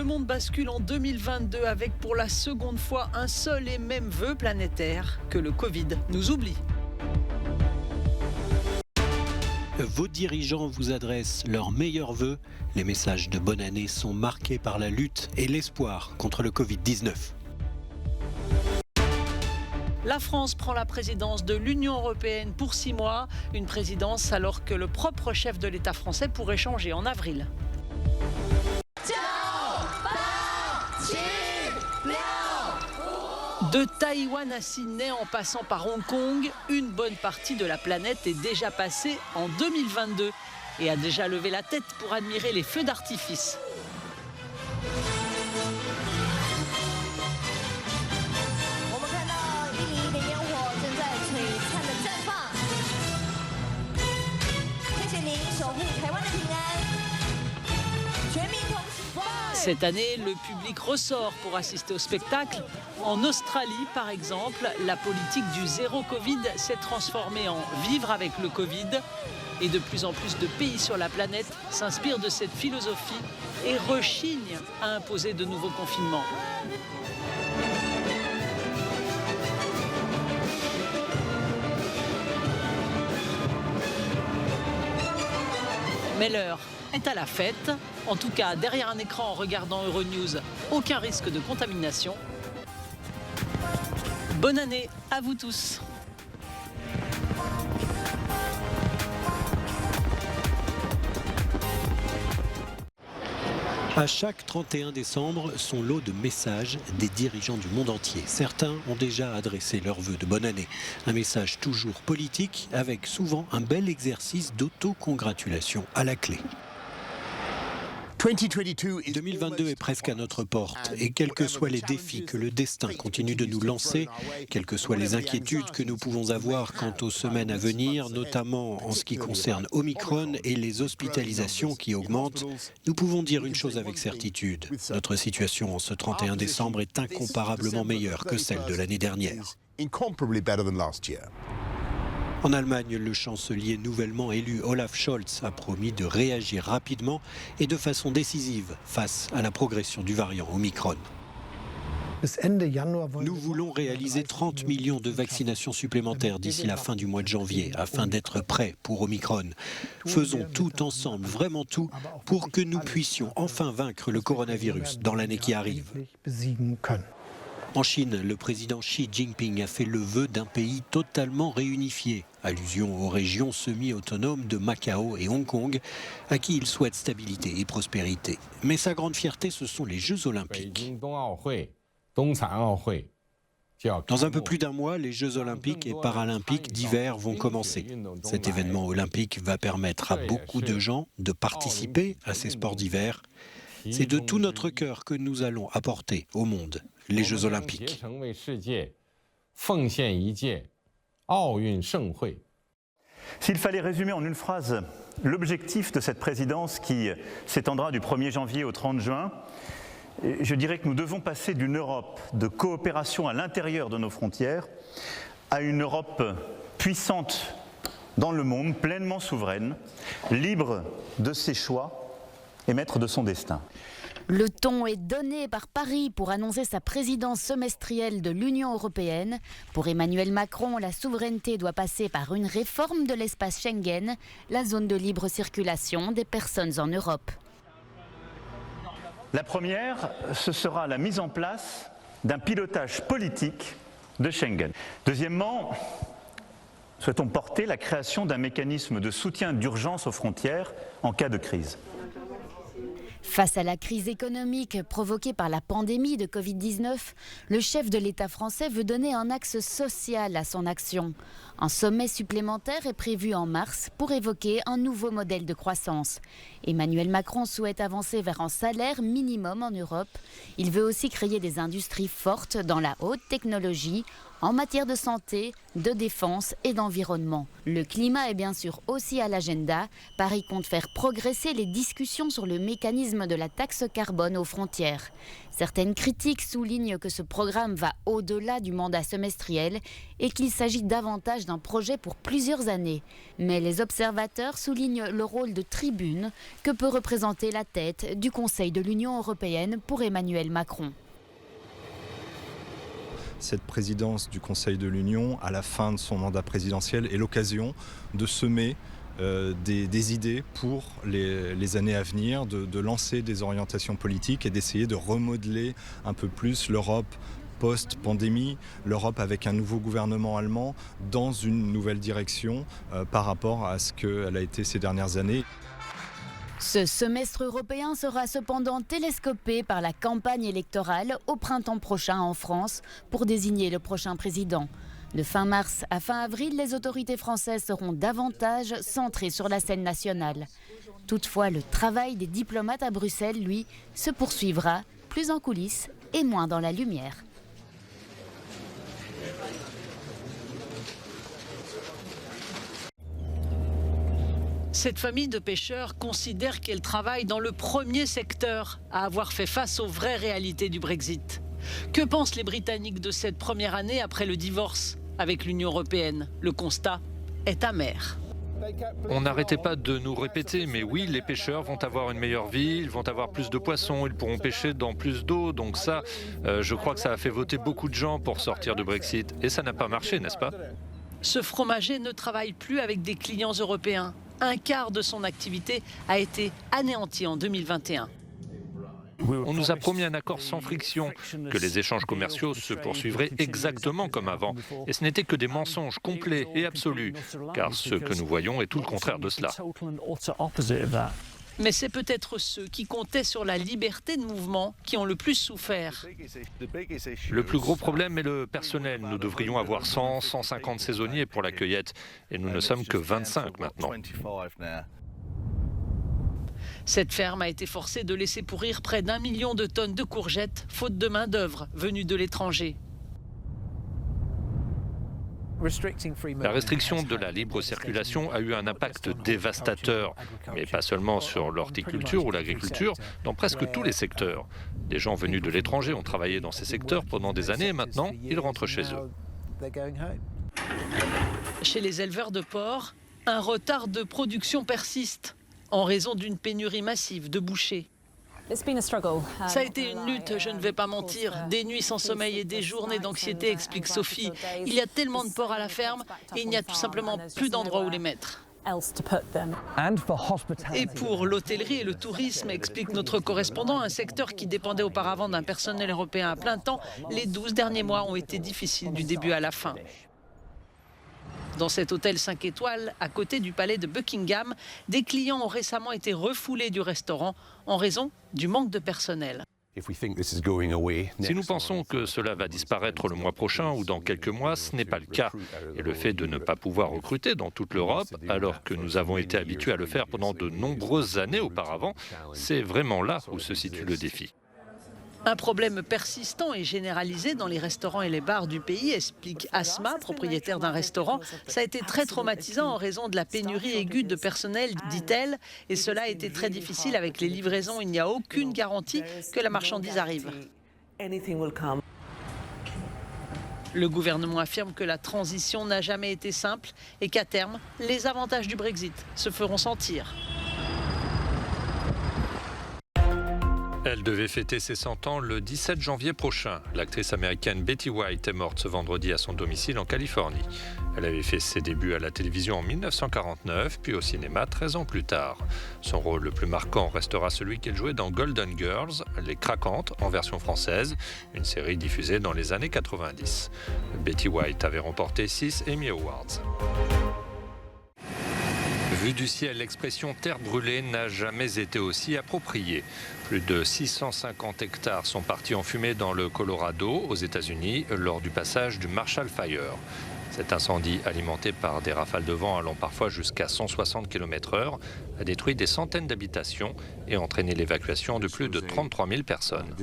monde bascule en 2022 avec pour la seconde fois un seul et même vœu planétaire, que le Covid nous oublie. Vos dirigeants vous adressent leurs meilleurs vœux. Les messages de bonne année sont marqués par la lutte et l'espoir contre le Covid-19. La France prend la présidence de l'Union européenne pour 6 mois. Une présidence alors que le propre chef de l'État français pourrait changer en avril. De Taïwan à Sydney en passant par Hong Kong, une bonne partie de la planète est déjà passée en 2022 et a déjà levé la tête pour admirer les feux d'artifice. Cette année, le public ressort pour assister au spectacle. En Australie, par exemple, la politique du zéro Covid s'est transformée en vivre avec le Covid. Et de plus en plus de pays sur la planète s'inspirent de cette philosophie et rechignent à imposer de nouveaux confinements. Mais l'heure est à la fête. En tout cas, derrière un écran en regardant Euronews, aucun risque de contamination. Bonne année à vous tous. À chaque 31 décembre, son lot de messages des dirigeants du monde entier. Certains ont déjà adressé leurs vœux de bonne année. Un message toujours politique, avec souvent un bel exercice d'autocongratulation à la clé. 2022 est presque à notre porte et quels que soient les défis que le destin continue de nous lancer, quelles que soient les inquiétudes que nous pouvons avoir quant aux semaines à venir, notamment en ce qui concerne Omicron et les hospitalisations qui augmentent, nous pouvons dire une chose avec certitude. Notre situation en ce 31 décembre est incomparablement meilleure que celle de l'année dernière. En Allemagne, le chancelier nouvellement élu Olaf Scholz a promis de réagir rapidement et de façon décisive face à la progression du variant Omicron. Nous voulons réaliser 30 millions de vaccinations supplémentaires d'ici la fin du mois de janvier, afin d'être prêts pour Omicron. Faisons tout ensemble, vraiment tout, pour que nous puissions enfin vaincre le coronavirus dans l'année qui arrive. En Chine, le président Xi Jinping a fait le vœu d'un pays totalement réunifié, allusion aux régions semi-autonomes de Macao et Hong Kong, à qui il souhaite stabilité et prospérité. Mais sa grande fierté, ce sont les Jeux Olympiques. Dans un peu plus d'un mois, les Jeux Olympiques et Paralympiques d'hiver vont commencer. Cet événement olympique va permettre à beaucoup de gens de participer à ces sports d'hiver. C'est de tout notre cœur que nous allons apporter au monde les Jeux Olympiques. S'il fallait résumer en une phrase l'objectif de cette présidence qui s'étendra du 1er janvier au 30 juin, je dirais que nous devons passer d'une Europe de coopération à l'intérieur de nos frontières à une Europe puissante dans le monde, pleinement souveraine, libre de ses choix et maître de son destin. Le ton est donné par Paris pour annoncer sa présidence semestrielle de l'Union européenne. Pour Emmanuel Macron, la souveraineté doit passer par une réforme de l'espace Schengen, la zone de libre circulation des personnes en Europe. La première, ce sera la mise en place d'un pilotage politique de Schengen. Deuxièmement, souhaitons porter la création d'un mécanisme de soutien d'urgence aux frontières en cas de crise. Face à la crise économique provoquée par la pandémie de Covid-19, le chef de l'État français veut donner un axe social à son action. Un sommet supplémentaire est prévu en mars pour évoquer un nouveau modèle de croissance. Emmanuel Macron souhaite avancer vers un salaire minimum en Europe. Il veut aussi créer des industries fortes dans la haute technologie, en matière de santé, de défense et d'environnement. Le climat est bien sûr aussi à l'agenda. Paris compte faire progresser les discussions sur le mécanisme de la taxe carbone aux frontières. Certaines critiques soulignent que ce programme va au-delà du mandat semestriel et qu'il s'agit davantage d'un projet pour plusieurs années. Mais les observateurs soulignent le rôle de tribune que peut représenter la tête du Conseil de l'Union européenne pour Emmanuel Macron. Cette présidence du Conseil de l'Union, à la fin de son mandat présidentiel, est l'occasion de semer des idées pour les années à venir, de lancer des orientations politiques et d'essayer de remodeler un peu plus l'Europe post-pandémie, l'Europe avec un nouveau gouvernement allemand dans une nouvelle direction par rapport à ce qu'elle a été ces dernières années. Ce semestre européen sera cependant télescopé par la campagne électorale au printemps prochain en France pour désigner le prochain président. De fin mars à fin avril, les autorités françaises seront davantage centrées sur la scène nationale. Toutefois, le travail des diplomates à Bruxelles, lui, se poursuivra, plus en coulisses et moins dans la lumière. Cette famille de pêcheurs considère qu'elle travaille dans le premier secteur à avoir fait face aux vraies réalités du Brexit. Que pensent les Britanniques de cette première année après le divorce avec l'Union européenne? Le constat est amer. On n'arrêtait pas de nous répéter, mais oui, les pêcheurs vont avoir une meilleure vie, ils vont avoir plus de poissons, ils pourront pêcher dans plus d'eau. Donc ça, je crois que ça a fait voter beaucoup de gens pour sortir du Brexit. Et ça n'a pas marché, n'est-ce pas? Ce fromager ne travaille plus avec des clients européens. Un quart de son activité a été anéanti en 2021. On nous a promis un accord sans friction, que les échanges commerciaux se poursuivraient exactement comme avant. Et ce n'était que des mensonges complets et absolus, car ce que nous voyons est tout le contraire de cela. Mais c'est peut-être ceux qui comptaient sur la liberté de mouvement qui ont le plus souffert. Le plus gros problème est le personnel. Nous devrions avoir 100, 150 saisonniers pour la cueillette. Et nous ne sommes que 25 maintenant. Cette ferme a été forcée de laisser pourrir près d'1 million de tonnes de courgettes, faute de main-d'œuvre venue de l'étranger. La restriction de la libre circulation a eu un impact dévastateur, mais pas seulement sur l'horticulture ou l'agriculture, dans presque tous les secteurs. Des gens venus de l'étranger ont travaillé dans ces secteurs pendant des années et maintenant, ils rentrent chez eux. Chez les éleveurs de porcs, un retard de production persiste en raison d'une pénurie massive de bouchers. Ça a été une lutte, je ne vais pas mentir. Des nuits sans sommeil et des journées d'anxiété, explique Sophie. Il y a tellement de porcs à la ferme et il n'y a tout simplement plus d'endroit où les mettre. Et pour l'hôtellerie et le tourisme, explique notre correspondant, un secteur qui dépendait auparavant d'un personnel européen à plein temps, les 12 derniers mois ont été difficiles du début à la fin. Dans cet hôtel 5 étoiles, à côté du palais de Buckingham, des clients ont récemment été refoulés du restaurant en raison du manque de personnel. Si nous pensons que cela va disparaître le mois prochain ou dans quelques mois, ce n'est pas le cas. Et le fait de ne pas pouvoir recruter dans toute l'Europe, alors que nous avons été habitués à le faire pendant de nombreuses années auparavant, c'est vraiment là où se situe le défi. Un problème persistant et généralisé dans les restaurants et les bars du pays, explique Asma, propriétaire d'un restaurant. Ça a été très traumatisant en raison de la pénurie aiguë de personnel, dit-elle, et cela a été très difficile avec les livraisons. Il n'y a aucune garantie que la marchandise arrive. Le gouvernement affirme que la transition n'a jamais été simple et qu'à terme, les avantages du Brexit se feront sentir. Elle devait fêter ses 100 ans le 17 janvier prochain. L'actrice américaine Betty White est morte ce vendredi à son domicile en Californie. Elle avait fait ses débuts à la télévision en 1949, puis au cinéma 13 ans plus tard. Son rôle le plus marquant restera celui qu'elle jouait dans Golden Girls, Les Craquantes en version française, une série diffusée dans les années 90. Betty White avait remporté 6 Emmy Awards. Vue du ciel, l'expression « terre brûlée » n'a jamais été aussi appropriée. Plus de 650 hectares sont partis en fumée dans le Colorado, aux États-Unis, lors du passage du Marshall Fire. Cet incendie, alimenté par des rafales de vent allant parfois jusqu'à 160 km/h, a détruit des centaines d'habitations et entraîné l'évacuation de plus de 33 000 personnes.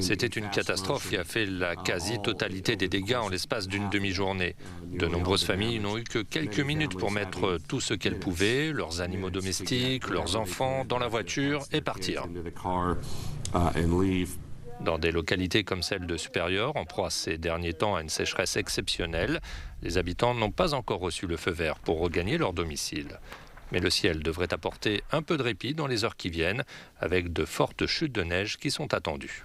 C'était une catastrophe qui a fait la quasi-totalité des dégâts en l'espace d'une demi-journée. De nombreuses familles n'ont eu que quelques minutes pour mettre tout ce qu'elles pouvaient, leurs animaux domestiques, leurs enfants, dans la voiture et partir. Dans des localités comme celle de Supérieur, en proie ces derniers temps à une sécheresse exceptionnelle, les habitants n'ont pas encore reçu le feu vert pour regagner leur domicile. Mais le ciel devrait apporter un peu de répit dans les heures qui viennent, avec de fortes chutes de neige qui sont attendues.